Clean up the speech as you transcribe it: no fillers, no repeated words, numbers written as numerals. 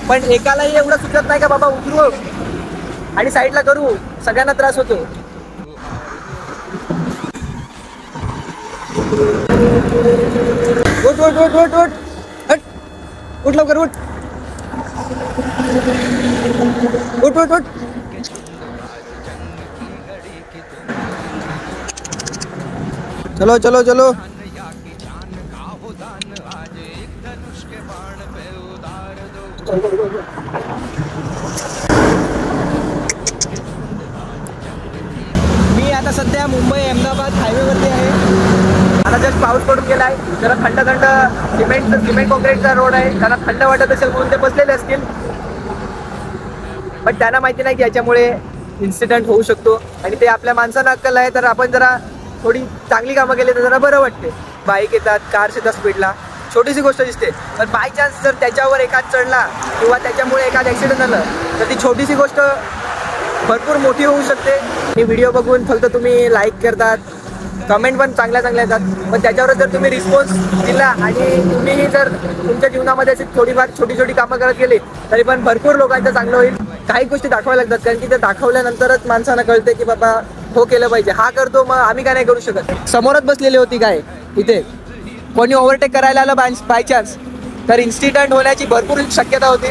पण एकालाही एवढं सुचत नाही का बाबा उतरू आणि साईडला करू, सगळ्यांना त्रास होतो. उठ उठ उठ उठ उठ हट, उठ लवकर उठ उठ उठ उठ. चलो चलो चलो. मी आता सध्या मुंबई अहमदाबाद हायवेवरती आहे. आता जस्ट पाऊस पडून गेलाय, जरा थंड थंड सिमेंट कॉन्क्रीटचा रोड आहे. त्यांना थंड वाटत असेल म्हणून ते बसलेले असतील, पण त्यांना माहिती नाही की याच्यामुळे इन्सिडेंट होऊ शकतो. आणि ते आपल्या माणसांना अक्कल आहे, तर आपण जरा थोडी चांगली कामं केली तर जरा बरं वाटते. बाईक येतात, कार्स येतात स्पीडला, छोटीशी गोष्ट दिसते, पण बाय चान्स जर त्याच्यावर एखाद चढला किंवा त्याच्यामुळे एखाद ॲक्सिडेंट झालं तर ती छोटीशी गोष्ट भरपूर मोठी होऊ शकते. ही व्हिडिओ बघून फक्त तुम्ही लाईक करतात, कमेंट पण चांगल्या चांगल्या येतात, पण त्याच्यावर जर तुम्ही रिस्पॉन्स दिला आणि तुम्हीही जर तुमच्या जीवनामध्ये अशी थोडीफार छोटी छोटी कामं करत गेली तरी पण भरपूर लोकांचं चांगलं होईल. काही गोष्टी दाखवायला लागतात, कारण की ते दाखवल्यानंतरच माणसांना कळते की बाबा हो केलं पाहिजे, हा करतो मग आम्ही काय नाही करू शकत. समोरच बसलेली होती काय इथे, कोणी ओव्हरटेक करायला आलं बाय चान्स तर इन्सिडेंट होण्याची भरपूर शक्यता होती.